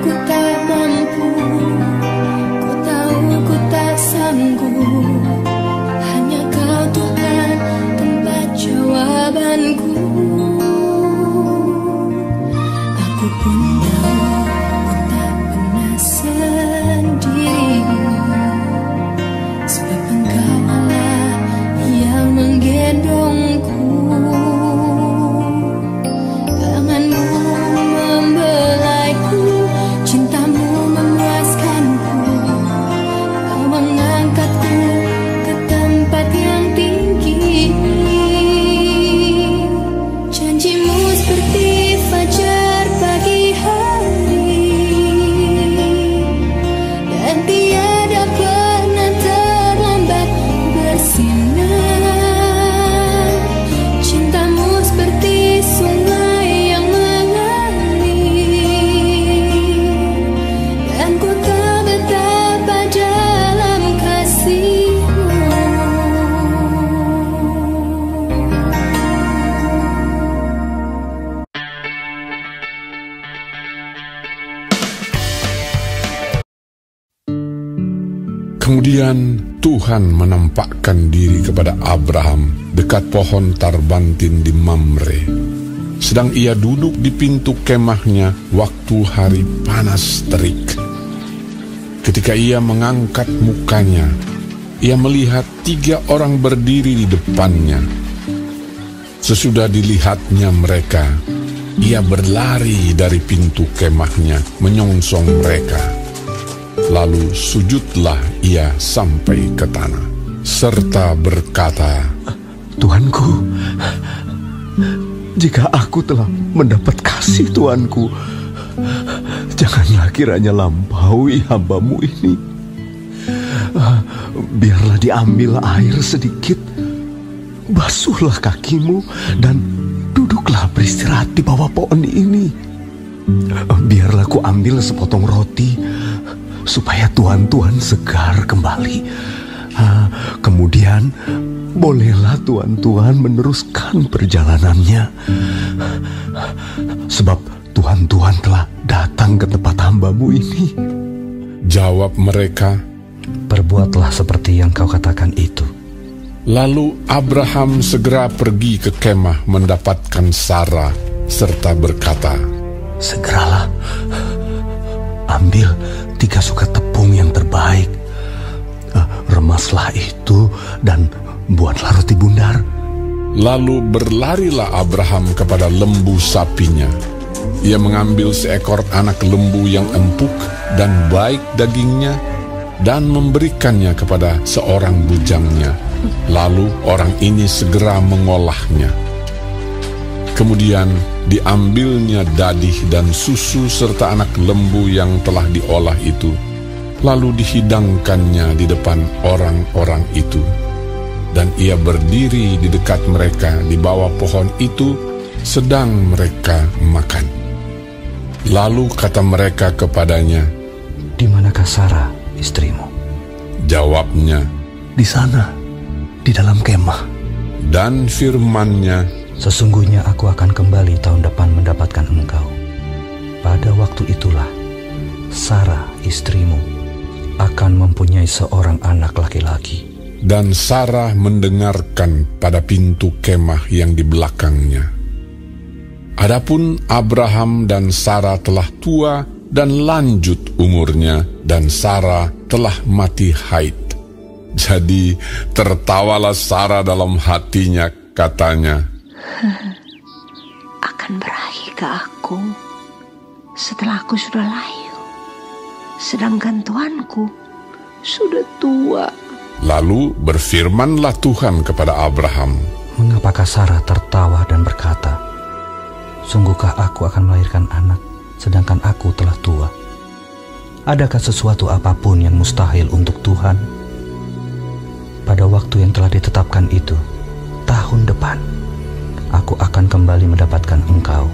ku tak mampu, ku tahu ku tak sanggup. Hanya Kau Tuhan tempat jawabanku. Aku pun tahu ku tak pernah sendiri, sebab Engkau Allah yang menggendongku. Tanganmu membelaiku, cintamu memuaskanku. Kau mengangkatku ke tempat yang tinggi. Janjimu seperti fajar pagi hari, dan tiada pernah terlambat bersinar. Cintamu seperti sungai yang mengalir, dan ku tak betapa dalam kasih-Mu. Kemudian Tuhan menampakkan diri kepada Abraham dekat pohon tarbantin di Mamre, sedang ia duduk di pintu kemahnya waktu hari panas terik. Ketika ia mengangkat mukanya, ia melihat 3 orang berdiri di depannya. Sesudah dilihatnya mereka, ia berlari dari pintu kemahnya menyongsong mereka. Lalu sujudlah ia sampai ke tanah, serta berkata, Tuanku, jika aku telah mendapat kasih Tuanku, janganlah kiranya lampaui hamba-Mu ini. Biarlah diambil air sedikit, basuhlah kakimu, dan duduklah beristirahat di bawah pohon ini. Biarlah ku ambil sepotong roti, supaya Tuhan segar kembali. Kemudian bolehlah Tuhan meneruskan perjalanannya, sebab Tuhan telah datang ke tempat hamba-Mu ini. Jawab mereka, perbuatlah seperti yang kau katakan itu. Lalu Abraham segera pergi ke kemah mendapatkan Sarah, serta berkata, segeralah ambil 3 sukat tepung yang terbaik, remaslah itu dan buatlah roti bundar. Lalu berlarilah Abraham kepada lembu sapinya. Ia mengambil seekor anak lembu yang empuk dan baik dagingnya, dan memberikannya kepada seorang bujangnya. Lalu orang ini segera mengolahnya. Kemudian diambilnya dadih dan susu serta anak lembu yang telah diolah itu, lalu dihidangkannya di depan orang-orang itu. Dan ia berdiri di dekat mereka di bawah pohon itu, sedang mereka makan. Lalu kata mereka kepadanya, Di manakah Sarah, istrimu? Jawabnya, di sana, di dalam kemah. Dan firman-Nya, Sesungguhnya aku akan kembali tahun depan mendapatkan engkau. Pada waktu itulah Sarah istrimu akan mempunyai seorang anak laki-laki. Dan Sarah mendengarkan pada pintu kemah yang di belakangnya. Adapun Abraham dan Sarah telah tua dan lanjut umurnya, dan Sarah telah mati haid. Jadi tertawalah Sarah dalam hatinya, katanya, akan berakhir ke aku setelah aku sudah layu, sedangkan Tuanku sudah tua. Lalu berfirmanlah Tuhan kepada Abraham, Mengapakah Sarah tertawa dan berkata, Sungguhkah aku akan melahirkan anak, sedangkan aku telah tua? Adakah sesuatu apapun yang mustahil untuk Tuhan? Pada waktu yang telah ditetapkan itu, tahun depan, aku akan kembali mendapatkan engkau.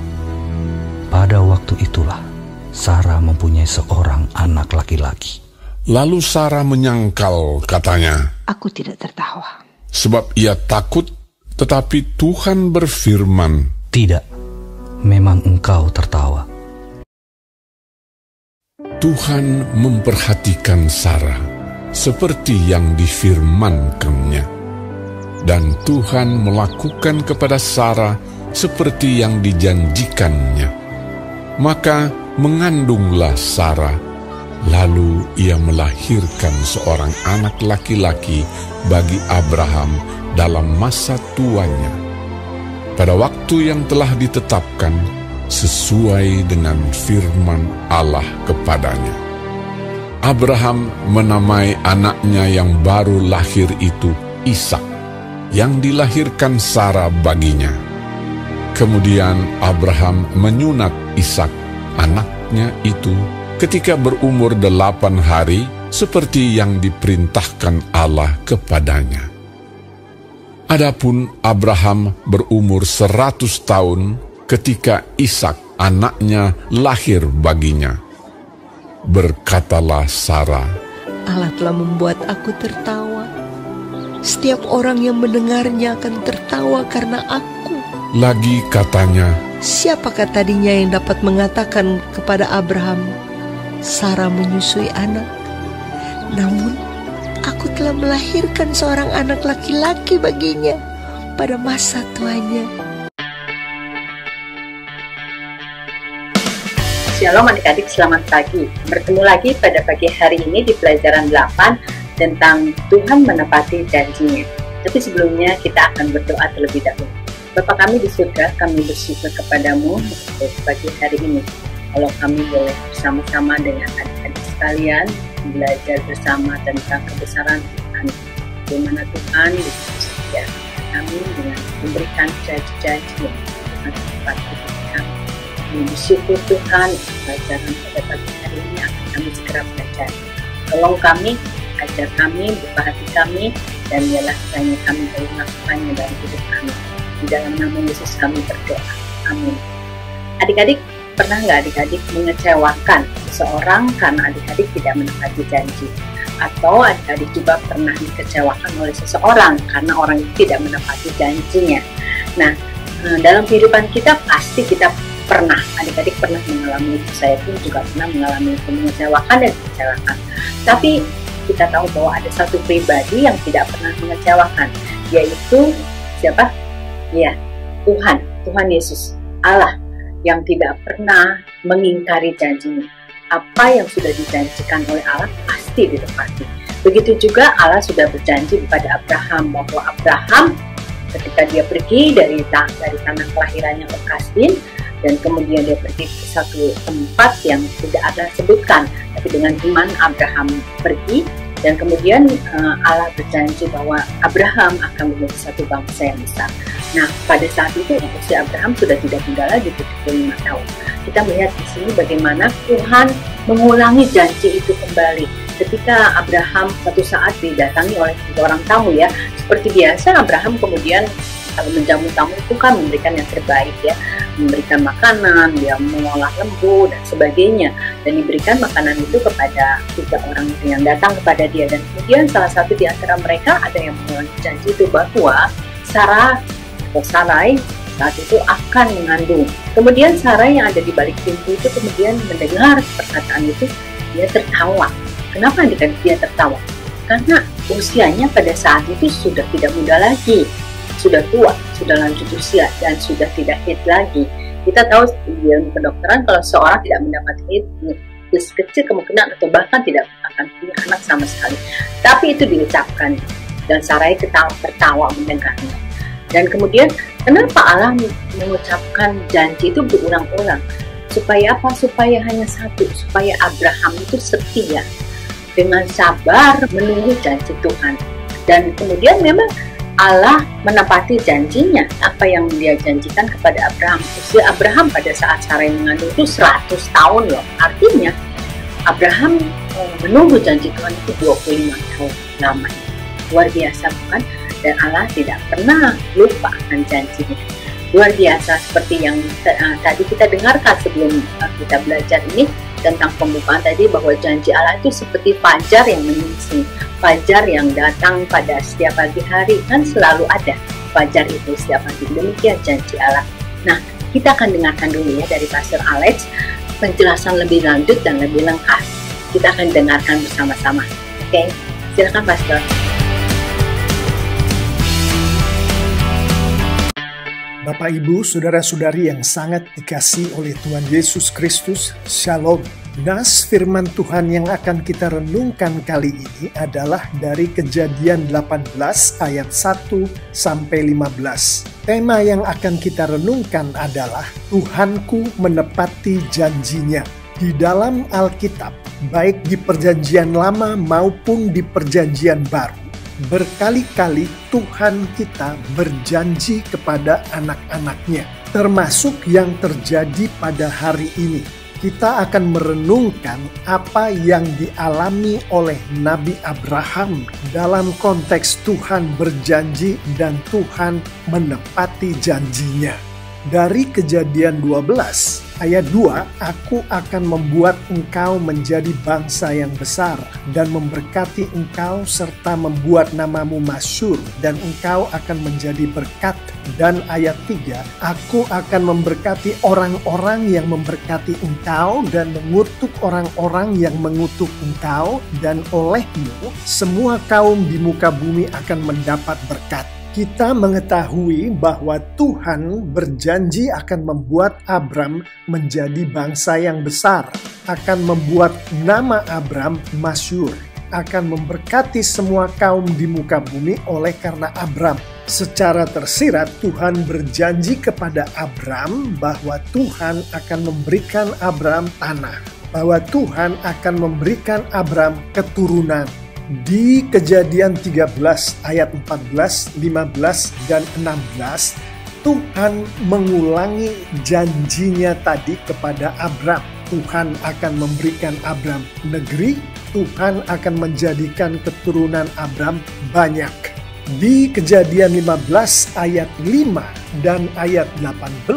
Pada waktu itulah Sarah mempunyai seorang anak laki-laki. Lalu Sarah menyangkal, katanya, Aku tidak tertawa. sebab ia takut, tetapi Tuhan berfirman, Tidak, memang engkau tertawa. Tuhan memperhatikan Sarah seperti yang difirmankannya, dan Tuhan melakukan kepada Sarah seperti yang dijanjikannya. Maka mengandunglah Sarah, lalu ia melahirkan seorang anak laki-laki bagi Abraham dalam masa tuanya, pada waktu yang telah ditetapkan sesuai dengan firman Allah kepadanya. Abraham menamai anaknya yang baru lahir itu Ishak, yang dilahirkan Sarah baginya. Kemudian Abraham menyunat Ishak, anaknya itu, ketika berumur 8 hari, seperti yang diperintahkan Allah kepadanya. Adapun Abraham berumur 100 tahun ketika Ishak anaknya lahir baginya. Berkatalah Sarah, Allah telah membuat aku tertawa. Setiap orang yang mendengarnya akan tertawa karena aku. Lagi katanya, Siapakah tadinya yang dapat mengatakan kepada Abraham, Sarah menyusui anak? Namun, aku telah melahirkan seorang anak laki-laki baginya pada masa tuanya. Shalom adik-adik, selamat pagi. Bertemu lagi pada pagi hari ini di pelajaran 8 tentang Tuhan menepati janjinya. Tapi sebelumnya kita akan berdoa terlebih dahulu. Bapa kami di surga, kami bersyukur kepadamu untuk pagi hari ini. Kalau kami boleh bersama-sama dengan adik-adik sekalian belajar bersama tentang kebesaran Tuhan. Bagaimana Tuhan setia kami dengan memberikan janji-janji yang Tuhan tepati kami. Kami bersyukur Tuhan, pelajaran pada pagi hari ini akan kami segera belajar. Tolong kami, ajar kami, buka hati kami, dan biarlah kiranya kami boleh melakukannya dalam hidup kami. Di dalam nama Yesus kami berdoa. Amin. Adik-adik, pernah nggak adik-adik mengecewakan seseorang karena adik-adik tidak menepati janji? Atau adik-adik juga pernah dikecewakan oleh seseorang karena orang itu tidak menepati janjinya? Nah, dalam kehidupan kita pasti kita pernah, adik-adik pernah mengalami itu. Saya pun juga pernah mengalami mengecewakan dan dikecewakan. Tapi kita tahu bahwa ada satu pribadi yang tidak pernah mengecewakan, yaitu siapa? Ya, Tuhan Yesus, Allah yang tidak pernah mengingkari janjinya. Apa yang sudah dijanjikan oleh Allah pasti ditepati. Begitu juga Allah sudah berjanji kepada Abraham bahwa Abraham ketika dia pergi dari tanah kelahirannya Kasdim, dan kemudian dia pergi ke satu tempat yang tidak ada sebutkan, tapi dengan iman Abraham pergi, dan kemudian Allah berjanji bahwa Abraham akan menjadi satu bangsa yang besar. Nah, pada saat itu usia Abraham sudah tidak tinggal lagi 75 tahun. Kita melihat di sini bagaimana Tuhan mengulangi janji itu kembali. Ketika Abraham suatu saat didatangi oleh seorang tamu, ya, seperti biasa Abraham kemudian kalau menjamu tamu itu kan memberikan yang terbaik, ya, memberikan makanan, dia mengolah lembu dan sebagainya, dan diberikan makanan itu kepada 3 orang yang datang kepada dia. Dan kemudian salah satu di antara mereka ada yang mengulangi janji itu bahwa Sarai saat itu akan mengandung. Kemudian Sarai yang ada di balik pintu itu kemudian mendengar perkataan itu, dia tertawa. Kenapa dia tertawa? Karena usianya pada saat itu sudah tidak muda lagi, sudah tua, sudah lanjut usia, dan sudah tidak haid lagi. Kita tahu di ilmu kedokteran kalau seorang tidak mendapat haid, kecil kemungkinan atau bahkan tidak akan punya anak sama sekali. Tapi itu diucapkan dan Sarai tertawa mendengarnya. Dan kemudian kenapa Allah mengucapkan janji itu berulang-ulang? Supaya apa? Supaya hanya satu, supaya Abraham itu setia dengan sabar menunggu janji Tuhan. Dan kemudian memang Allah menepati janjinya, apa yang dia janjikan kepada Abraham. Usia Abraham pada saat Sarai mengandung itu 100 tahun loh. Artinya Abraham menunggu janji Tuhan itu 25 tahun lamanya. Luar biasa bukan? Dan Allah tidak pernah lupa akan janjinya. Luar biasa, seperti yang tadi kita dengarkan sebelum kita belajar ini tentang pembukaan tadi, bahwa janji Allah itu seperti fajar yang menyingsing, fajar yang datang pada setiap pagi hari, kan selalu ada fajar itu setiap pagi. Demikian janji Allah. Nah, kita akan dengarkan dulu ya dari Pastor Alex penjelasan lebih lanjut dan lebih lengkap kita akan dengarkan bersama-sama. Oke, silakan Pastor. Bapak, Ibu, saudara-saudari yang sangat dikasihi oleh Tuhan Yesus Kristus, Shalom. Nas firman Tuhan yang akan kita renungkan kali ini adalah dari Kejadian 18 ayat 1 sampai 15. Tema yang akan kita renungkan adalah Tuhanku menepati janjinya. Di dalam Alkitab, baik di Perjanjian Lama maupun di Perjanjian Baru, berkali-kali Tuhan kita berjanji kepada anak-anaknya, termasuk yang terjadi pada hari ini. Kita akan merenungkan apa yang dialami oleh Nabi Abraham dalam konteks Tuhan berjanji dan Tuhan menepati janjinya. Dari Kejadian 12 ayat 2, aku akan membuat engkau menjadi bangsa yang besar dan memberkati engkau serta membuat namamu masyhur dan engkau akan menjadi berkat. Dan ayat 3, aku akan memberkati orang-orang yang memberkati engkau dan mengutuk orang-orang yang mengutuk engkau, dan olehmu semua kaum di muka bumi akan mendapat berkat. Kita mengetahui bahwa Tuhan berjanji akan membuat Abram menjadi bangsa yang besar, akan membuat nama Abram masyhur, akan memberkati semua kaum di muka bumi oleh karena Abram. Secara tersirat Tuhan berjanji kepada Abram bahwa Tuhan akan memberikan Abram tanah, bahwa Tuhan akan memberikan Abram keturunan. Di Kejadian 13 ayat 14, 15, dan 16, Tuhan mengulangi janjinya tadi kepada Abram. Tuhan akan memberikan Abram negeri, Tuhan akan menjadikan keturunan Abram banyak. Di Kejadian 15 ayat 5 dan ayat 18,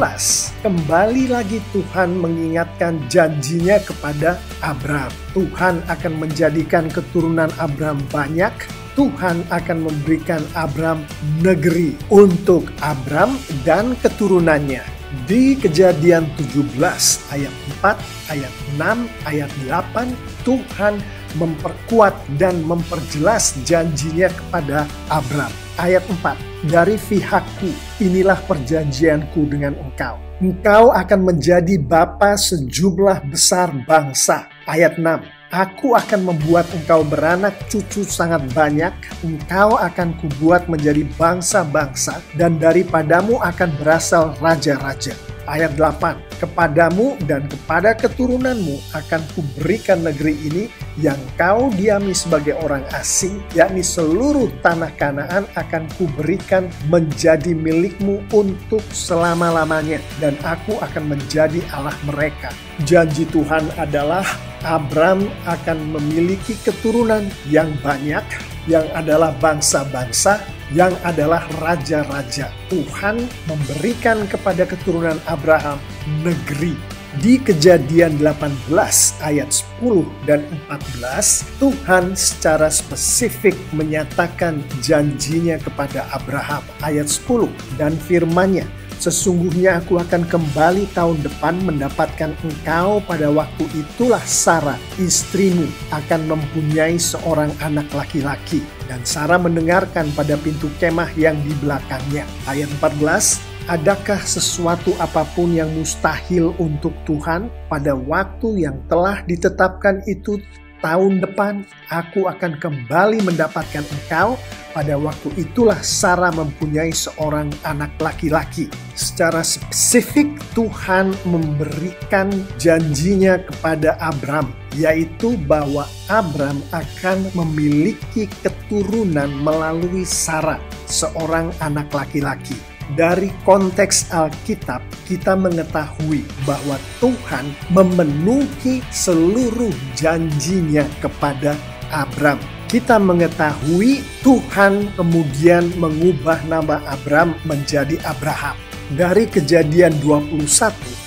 kembali lagi Tuhan mengingatkan janjinya kepada Abram. Tuhan akan menjadikan keturunan Abram banyak, Tuhan akan memberikan Abram negeri untuk Abram dan keturunannya. Di Kejadian 17 ayat 4, ayat 6, ayat 8, Tuhan memperkuat dan memperjelas janjinya kepada Abram. Ayat 4, dari pihakku inilah perjanjianku dengan engkau. Engkau akan menjadi bapa sejumlah besar bangsa. Ayat 6, aku akan membuat engkau beranak cucu sangat banyak, engkau akan kubuat menjadi bangsa-bangsa, dan daripadamu akan berasal raja-raja. Ayat 8, kepadamu dan kepada keturunanmu akan kuberikan negeri ini yang kau diami sebagai orang asing, yakni seluruh tanah Kanaan akan kuberikan menjadi milikmu untuk selama-lamanya, dan aku akan menjadi Allah mereka. Janji Tuhan adalah Abram akan memiliki keturunan yang banyak, yang adalah bangsa-bangsa, yang adalah raja-raja. Tuhan memberikan kepada keturunan Abraham negeri. Di Kejadian 18 ayat 10 dan 14, Tuhan secara spesifik menyatakan janjinya kepada Abraham. Ayat 10, dan firman-Nya, sesungguhnya aku akan kembali tahun depan mendapatkan engkau, pada waktu itulah Sarah istrimu akan mempunyai seorang anak laki-laki. Dan Sarah mendengarkan pada pintu kemah yang di belakangnya. Ayat 14, adakah sesuatu apapun yang mustahil untuk Tuhan? Pada waktu yang telah ditetapkan itu tahun depan, aku akan kembali mendapatkan engkau. Pada waktu itulah Sarah mempunyai seorang anak laki-laki. Secara spesifik Tuhan memberikan janjinya kepada Abram, yaitu bahwa Abram akan memiliki keturunan melalui Sarah, seorang anak laki-laki. Dari konteks Alkitab, kita mengetahui bahwa Tuhan memenuhi seluruh janjinya kepada Abram. Kita mengetahui Tuhan kemudian mengubah nama Abram menjadi Abraham. Dari Kejadian 21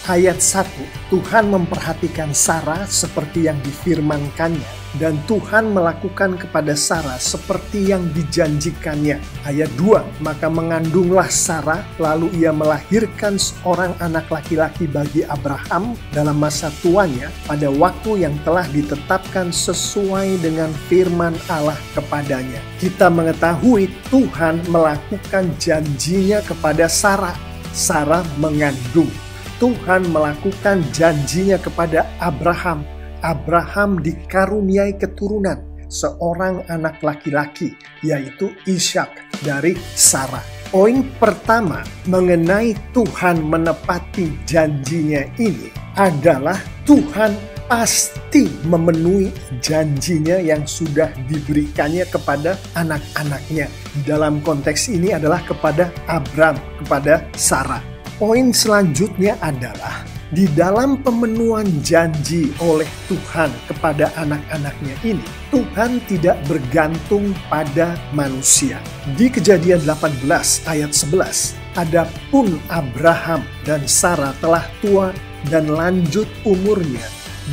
ayat 1, Tuhan memperhatikan Sarah seperti yang difirmankannya, dan Tuhan melakukan kepada Sarah seperti yang dijanjikannya. Ayat 2, maka mengandunglah Sarah, lalu ia melahirkan seorang anak laki-laki bagi Abraham dalam masa tuanya pada waktu yang telah ditetapkan sesuai dengan firman Allah kepadanya. Kita mengetahui Tuhan melakukan janjinya kepada Sarah. Sarah mengandung. Tuhan melakukan janjinya kepada Abraham. Abraham dikaruniai keturunan, seorang anak laki-laki, yaitu Ishak dari Sarah. Poin pertama mengenai Tuhan menepati janjinya ini adalah Tuhan pasti memenuhi janjinya yang sudah diberikannya kepada anak-anaknya. Dalam konteks ini adalah kepada Abram, kepada Sarah. Poin selanjutnya adalah di dalam pemenuhan janji oleh Tuhan kepada anak-anaknya ini, Tuhan tidak bergantung pada manusia. Di Kejadian 18 ayat 11, adapun Abraham dan Sarah telah tua dan lanjut umurnya,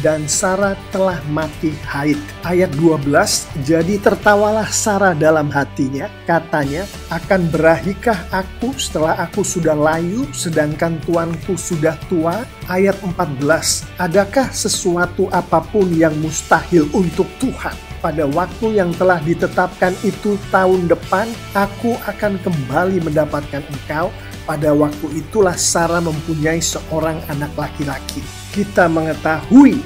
dan Sarah telah mati haid. Ayat 12, jadi tertawalah Sarah dalam hatinya, katanya, akan berahikah aku setelah aku sudah layu, sedangkan tuanku sudah tua? Ayat 14, adakah sesuatu apapun yang mustahil untuk Tuhan? Pada waktu yang telah ditetapkan itu tahun depan, aku akan kembali mendapatkan engkau. Pada waktu itulah Sarah mempunyai seorang anak laki-laki. Kita mengetahui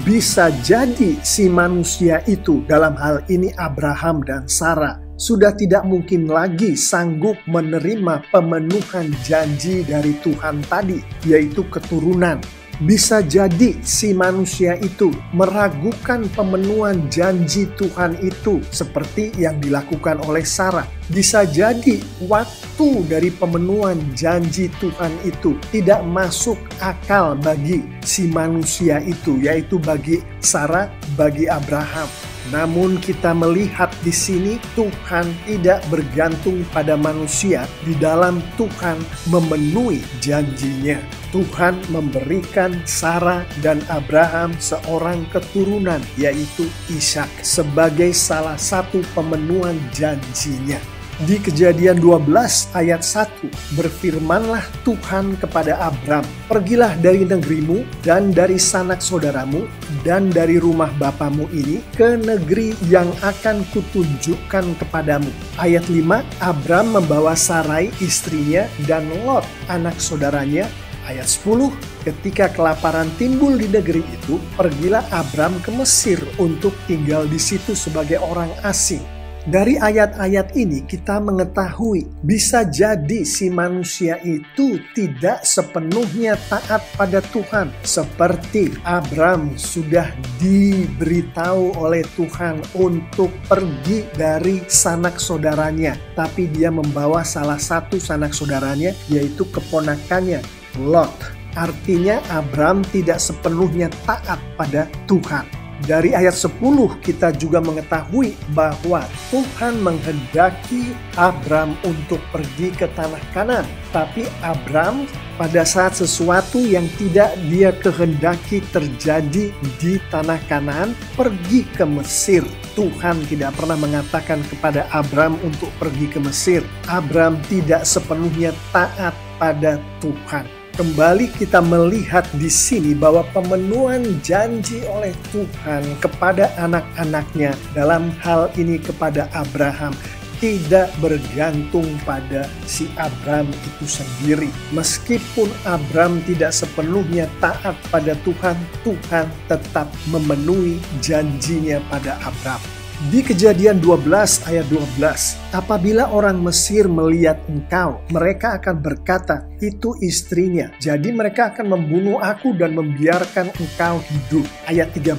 bisa jadi si manusia itu, dalam hal ini Abraham dan Sarah, sudah tidak mungkin lagi sanggup menerima pemenuhan janji dari Tuhan tadi, yaitu keturunan. Bisa jadi si manusia itu meragukan pemenuhan janji Tuhan itu seperti yang dilakukan oleh Sarah. Bisa jadi waktu dari pemenuhan janji Tuhan itu tidak masuk akal bagi si manusia itu, yaitu bagi Sarah, bagi Abraham. Namun kita melihat di sini Tuhan tidak bergantung pada manusia di dalam Tuhan memenuhi janjinya. Tuhan memberikan Sarah dan Abraham seorang keturunan, yaitu Ishak, sebagai salah satu pemenuhan janjinya. Di Kejadian 12 ayat 1, berfirmanlah Tuhan kepada Abram, pergilah dari negerimu dan dari sanak saudaramu dan dari rumah bapamu ini ke negeri yang akan kutunjukkan kepadamu. Ayat 5, Abram membawa Sarai istrinya dan Lot anak saudaranya. Ayat 10, ketika kelaparan timbul di negeri itu, pergilah Abram ke Mesir untuk tinggal di situ sebagai orang asing. Dari ayat-ayat ini kita mengetahui bisa jadi si manusia itu tidak sepenuhnya taat pada Tuhan. Seperti Abram sudah diberitahu oleh Tuhan untuk pergi dari sanak saudaranya, tapi dia membawa salah satu sanak saudaranya, yaitu keponakannya Lot. Artinya Abram tidak sepenuhnya taat pada Tuhan. Dari ayat 10 kita juga mengetahui bahwa Tuhan menghendaki Abram untuk pergi ke tanah Kanaan. Tapi Abram pada saat sesuatu yang tidak dia kehendaki terjadi di tanah Kanaan, pergi ke Mesir. Tuhan tidak pernah mengatakan kepada Abram untuk pergi ke Mesir. Abram tidak sepenuhnya taat pada Tuhan. Kembali kita melihat di sini bahwa pemenuhan janji oleh Tuhan kepada anak-anaknya, dalam hal ini kepada Abraham, tidak bergantung pada si Abram itu sendiri. Meskipun Abram tidak sepenuhnya taat pada Tuhan, Tuhan tetap memenuhi janjinya pada Abram. Di Kejadian 12 ayat 12, apabila orang Mesir melihat engkau, mereka akan berkata, itu istrinya. Jadi mereka akan membunuh aku dan membiarkan engkau hidup. Ayat 13,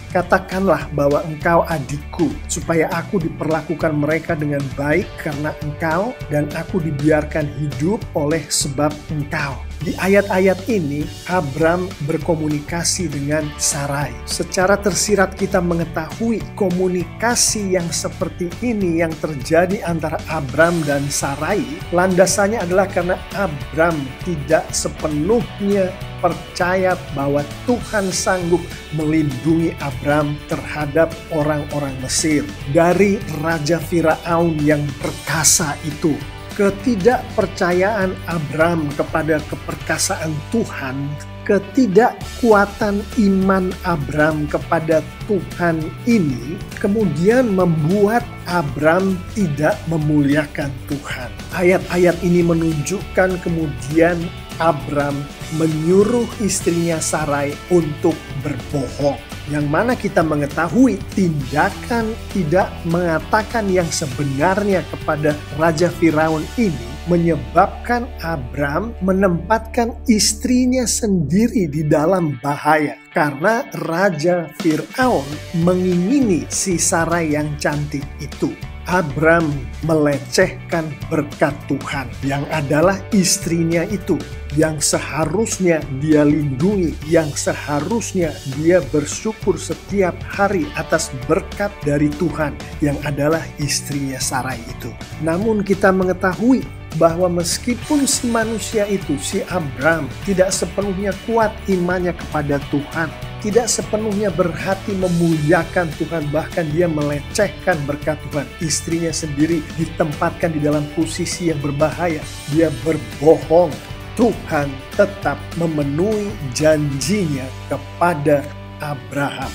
Katakanlah bahwa engkau adikku, supaya aku diperlakukan mereka dengan baik karena engkau, dan aku dibiarkan hidup oleh sebab engkau. Di ayat-ayat ini, Abram berkomunikasi dengan Sarai. Secara tersirat kita mengetahui komunikasi yang seperti ini yang terjadi antara Abram dan Sarai. Landasannya adalah karena Abram tidak sepenuhnya percaya bahwa Tuhan sanggup melindungi Abram terhadap orang-orang Mesir dari Raja Firaun yang perkasa itu. Ketidakpercayaan Abram kepada keperkasaan Tuhan, ketidakkuatan iman Abram kepada Tuhan ini kemudian membuat Abram tidak memuliakan Tuhan. Ayat-ayat ini menunjukkan kemudian Abram menyuruh istrinya Sarai untuk berbohong. Yang mana kita mengetahui tindakan tidak mengatakan yang sebenarnya kepada Raja Firaun ini menyebabkan Abram menempatkan istrinya sendiri di dalam bahaya. Karena Raja Firaun mengingini si Sarai yang cantik itu. Abram melecehkan berkat Tuhan yang adalah istrinya itu, yang seharusnya dia lindungi, yang seharusnya dia bersyukur setiap hari atas berkat dari Tuhan yang adalah istrinya Sarai itu. Namun kita mengetahui bahwa meskipun si manusia itu, si Abram, tidak sepenuhnya kuat imannya kepada Tuhan, tidak sepenuhnya berhati memuliakan Tuhan, bahkan dia melecehkan berkat Tuhan. Istrinya sendiri ditempatkan di dalam posisi yang berbahaya. Dia berbohong. Tuhan tetap memenuhi janjinya kepada Abraham,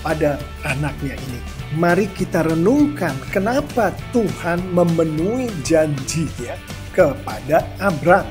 pada anaknya ini. Mari kita renungkan kenapa Tuhan memenuhi janjinya kepada Abraham.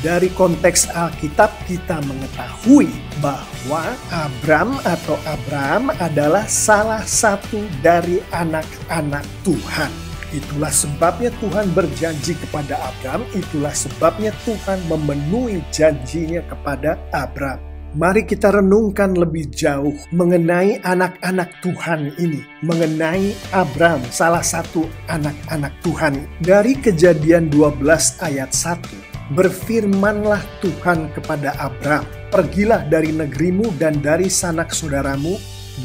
Dari konteks Alkitab kita mengetahui bahwa Abram atau Abraham adalah salah satu dari anak-anak Tuhan. Itulah sebabnya Tuhan berjanji kepada Abram, itulah sebabnya Tuhan memenuhi janjinya kepada Abram. Mari kita renungkan lebih jauh mengenai anak-anak Tuhan ini, mengenai Abram, salah satu anak-anak Tuhan. Dari Kejadian 12 ayat 1. Berfirmanlah Tuhan kepada Abram, pergilah dari negerimu dan dari sanak saudaramu.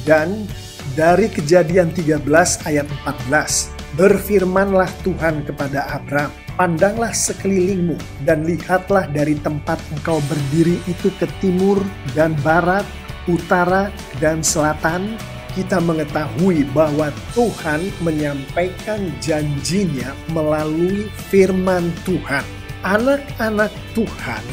Dan dari Kejadian 13 ayat 14, berfirmanlah Tuhan kepada Abram, pandanglah sekelilingmu dan lihatlah dari tempat engkau berdiri itu ke timur dan barat, utara dan selatan. Kita mengetahui bahwa Tuhan menyampaikan janjinya melalui firman Tuhan. Anak-anak Tuhan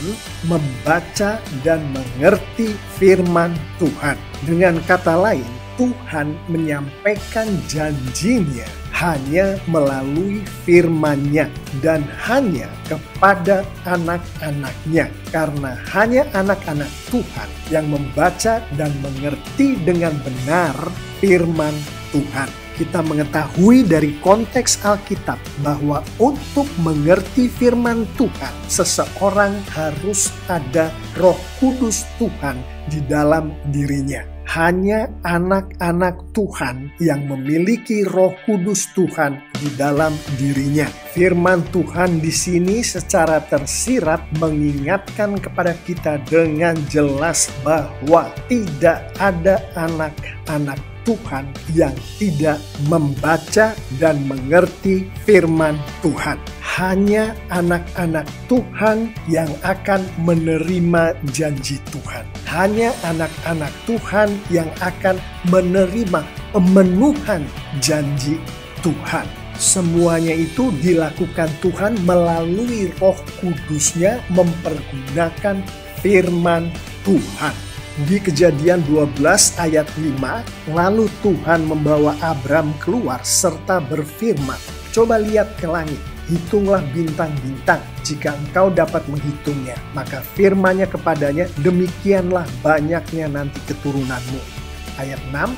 membaca dan mengerti firman Tuhan. Dengan kata lain, Tuhan menyampaikan janjinya hanya melalui firman-Nya dan hanya kepada anak-anaknya. Karena hanya anak-anak Tuhan yang membaca dan mengerti dengan benar firman Tuhan. Kita mengetahui dari konteks Alkitab bahwa untuk mengerti firman Tuhan, seseorang harus ada Roh Kudus Tuhan di dalam dirinya. Hanya anak-anak Tuhan yang memiliki Roh Kudus Tuhan di dalam dirinya. Firman Tuhan di sini secara tersirat mengingatkan kepada kita dengan jelas bahwa tidak ada anak-anak Tuhan yang tidak membaca dan mengerti firman Tuhan. Hanya anak-anak Tuhan yang akan menerima janji Tuhan. Hanya anak-anak Tuhan yang akan menerima pemenuhan janji Tuhan. Semuanya itu dilakukan Tuhan melalui Roh Kudus-Nya mempergunakan firman Tuhan. Di Kejadian 12 ayat 5, lalu Tuhan membawa Abram keluar serta berfirman, coba lihat ke langit, hitunglah bintang-bintang, jika engkau dapat menghitungnya. Maka firman-Nya kepadanya, demikianlah banyaknya nanti keturunanmu. Ayat 6,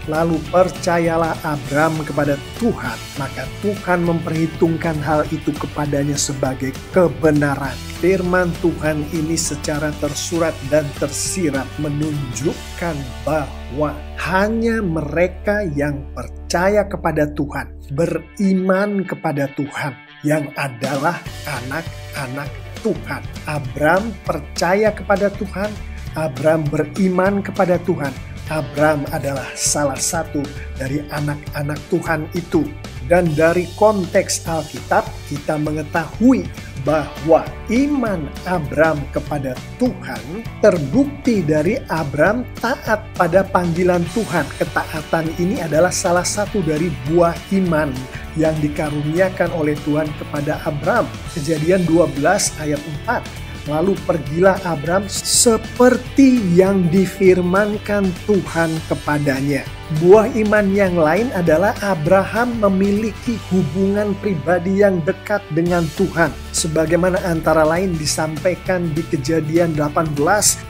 Lalu percayalah Abram kepada Tuhan, maka Tuhan memperhitungkan hal itu kepadanya sebagai kebenaran. Firman Tuhan ini secara tersurat dan tersirat menunjukkan bahwa hanya mereka yang percaya kepada Tuhan, beriman kepada Tuhan, yang adalah anak-anak Tuhan. Abram percaya kepada Tuhan, Abram beriman kepada Tuhan. Abram adalah salah satu dari anak-anak Tuhan itu. Dan dari konteks Alkitab kita mengetahui bahwa iman Abram kepada Tuhan terbukti dari Abram taat pada panggilan Tuhan. Ketaatan ini adalah salah satu dari buah iman yang dikaruniakan oleh Tuhan kepada Abram. Kejadian 12 ayat 4. Lalu pergilah Abram seperti yang difirmankan Tuhan kepadanya. Buah iman yang lain adalah Abraham memiliki hubungan pribadi yang dekat dengan Tuhan. Sebagaimana antara lain disampaikan di Kejadian 18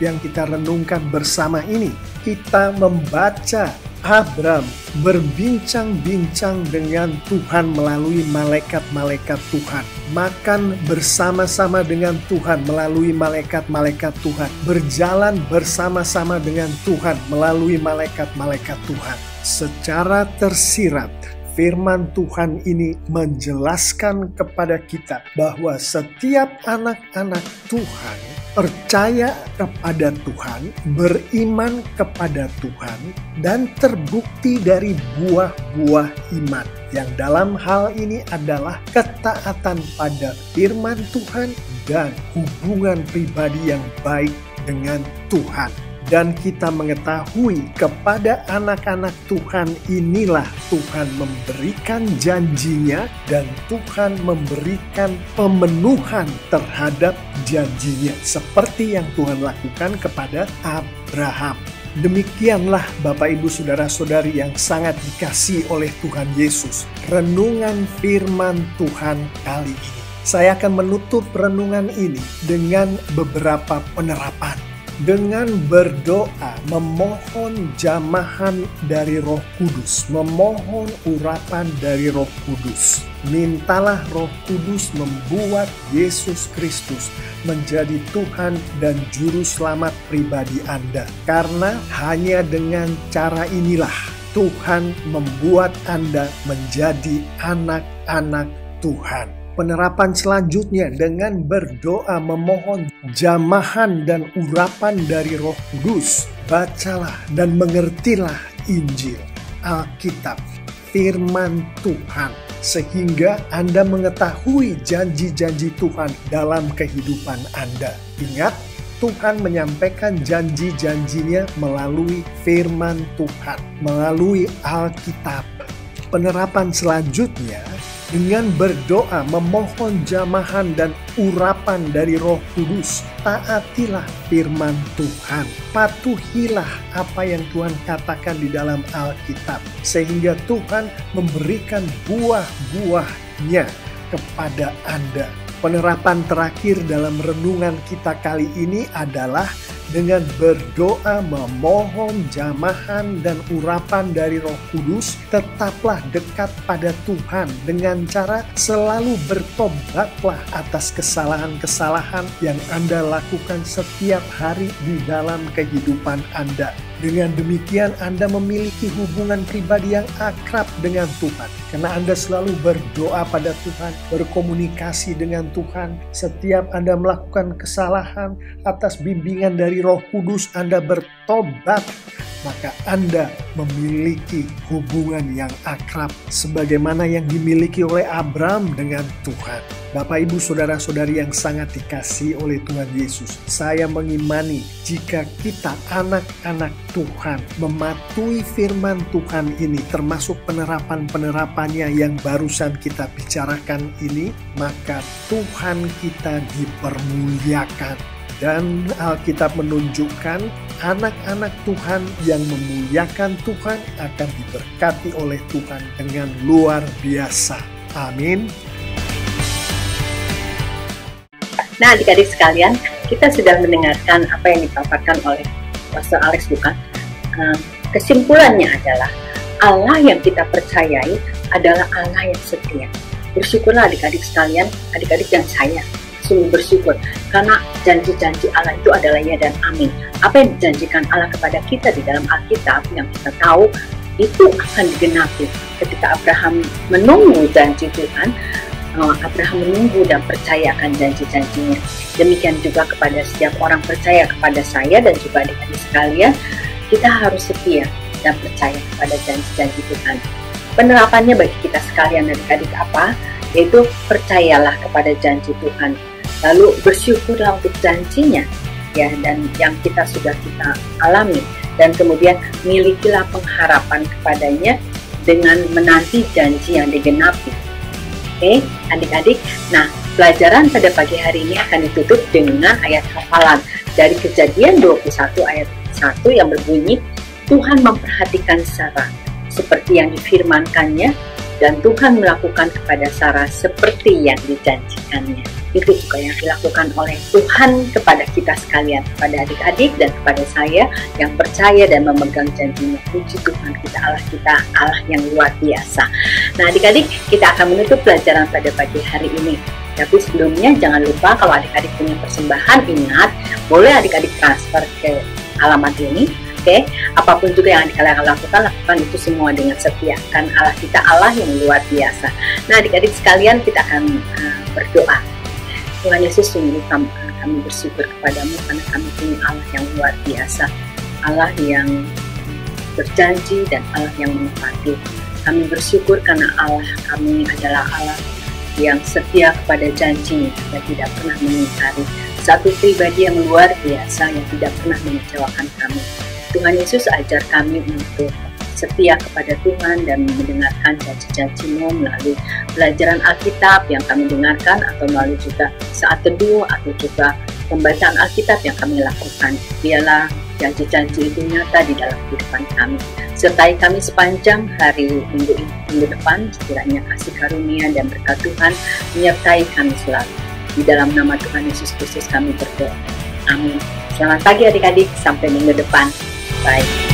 yang kita renungkan bersama ini. Kita membaca Abram berbincang-bincang dengan Tuhan melalui malaikat-malaikat Tuhan. Makan bersama-sama dengan Tuhan melalui malaikat-malaikat Tuhan. Berjalan bersama-sama dengan Tuhan melalui malaikat-malaikat Tuhan. Secara tersirat, firman Tuhan ini menjelaskan kepada kita bahwa setiap anak-anak Tuhan percaya kepada Tuhan, beriman kepada Tuhan, dan terbukti dari buah-buah iman. Yang dalam hal ini adalah ketaatan pada firman Tuhan dan hubungan pribadi yang baik dengan Tuhan. Dan kita mengetahui kepada anak-anak Tuhan inilah Tuhan memberikan janjinya dan Tuhan memberikan pemenuhan terhadap janjinya. Seperti yang Tuhan lakukan kepada Abraham. Demikianlah Bapak Ibu Saudara-saudari yang sangat dikasihi oleh Tuhan Yesus. Renungan firman Tuhan kali ini. Saya akan menutup renungan ini dengan beberapa penerapan. Dengan berdoa, memohon jamahan dari Roh Kudus, memohon urapan dari Roh Kudus. Mintalah Roh Kudus membuat Yesus Kristus menjadi Tuhan dan Juru Selamat pribadi Anda. Karena hanya dengan cara inilah Tuhan membuat Anda menjadi anak-anak Tuhan. Penerapan selanjutnya dengan berdoa memohon jamahan dan urapan dari Roh Kudus. Bacalah dan mengertilah Injil, Alkitab, firman Tuhan. Sehingga Anda mengetahui janji-janji Tuhan dalam kehidupan Anda. Ingat, Tuhan menyampaikan janji-janjinya melalui firman Tuhan, melalui Alkitab. Penerapan selanjutnya dengan berdoa memohon jamahan dan urapan dari Roh Kudus. Taatilah firman Tuhan. Patuhilah apa yang Tuhan katakan di dalam Alkitab. Sehingga Tuhan memberikan buah-buahnya kepada Anda. Penerapan terakhir dalam renungan kita kali ini adalah dengan berdoa memohon jamahan dan urapan dari Roh Kudus. Tetaplah dekat pada Tuhan dengan cara selalu bertobatlah atas kesalahan-kesalahan yang Anda lakukan setiap hari di dalam kehidupan Anda. Dengan demikian Anda memiliki hubungan pribadi yang akrab dengan Tuhan. Karena Anda selalu berdoa pada Tuhan, berkomunikasi dengan Tuhan. Setiap Anda melakukan kesalahan atas bimbingan dari Roh Kudus, Anda bertobat. Maka Anda memiliki hubungan yang akrab sebagaimana yang dimiliki oleh Abram dengan Tuhan. Bapak, Ibu, Saudara-saudari yang sangat dikasihi oleh Tuhan Yesus, saya mengimani jika kita anak-anak Tuhan mematuhi firman Tuhan ini, termasuk penerapan-penerapannya yang barusan kita bicarakan ini, maka Tuhan kita dipermuliakan. Dan Alkitab menunjukkan anak-anak Tuhan yang memuliakan Tuhan akan diberkati oleh Tuhan dengan luar biasa. Amin. Nah, adik-adik sekalian, kita sudah mendengarkan apa yang dipaparkan oleh Pastor Alex, bukan? Kesimpulannya adalah Allah yang kita percayai adalah Allah yang setia. Bersyukurlah adik-adik sekalian, adik-adik dan saya sungguh bersyukur karena janji-janji Allah itu adalah ya dan amin. Apa yang dijanjikan Allah kepada kita di dalam Alkitab yang kita tahu itu akan digenapi. Ketika Abraham menunggu janji Tuhan, Abraham menunggu dan percaya akan janji-janjinya. Demikian juga kepada setiap orang percaya kepada saya dan juga adik-adik sekalian, kita harus setia dan percaya kepada janji-janji Tuhan. Penerapannya bagi kita sekalian adik-adik apa? Yaitu percayalah kepada janji Tuhan. Lalu bersyukurlah untuk janjinya, ya, dan yang kita alami, dan kemudian milikilah pengharapan kepadanya dengan menanti janji yang digenapi. Oke, adik-adik. Nah, pelajaran pada pagi hari ini akan ditutup dengan ayat hafalan dari Kejadian 21 ayat 1 yang berbunyi, Tuhan memperhatikan Sarah seperti yang difirmankannya, dan Tuhan melakukan kepada Sarah seperti yang dijanjikannya. Itu juga yang dilakukan oleh Tuhan kepada kita sekalian, kepada adik-adik dan kepada saya yang percaya dan memegang janjinya. Puji Tuhan, kita Allah yang luar biasa. Nah adik-adik, kita akan menutup pelajaran pada pagi hari ini. Tapi sebelumnya jangan lupa kalau adik-adik punya persembahan, ingat boleh adik-adik transfer ke alamat ini. Oke, apapun juga yang kalian lakukan itu semua dengan setia. Kan Allah kita Allah yang luar biasa. Nah adik-adik sekalian, kita akan berdoa. Tuhan Yesus, sungguh kami bersyukur kepadamu karena kami punya Allah yang luar biasa. Allah yang berjanji dan Allah yang menepati. Kami bersyukur karena Allah kami adalah Allah yang setia kepada janji dan tidak pernah mengingkari. Satu pribadi yang luar biasa yang tidak pernah mengecewakan kami. Tuhan Yesus, ajar kami untuk setia kepada Tuhan dan mendengarkan janji-janji-Mu melalui pelajaran Alkitab yang kami dengarkan, atau melalui juga saat teduh, atau juga pembacaan Alkitab yang kami lakukan. Biarlah janji-janji itu nyata di dalam kehidupan kami. Sertai kami sepanjang hari minggu depan, sekiranya kasih karunia dan berkat Tuhan menyertai kami selalu. Di dalam nama Tuhan Yesus Kristus kami berdoa. Amin. Selamat pagi adik-adik, sampai minggu depan. Bye.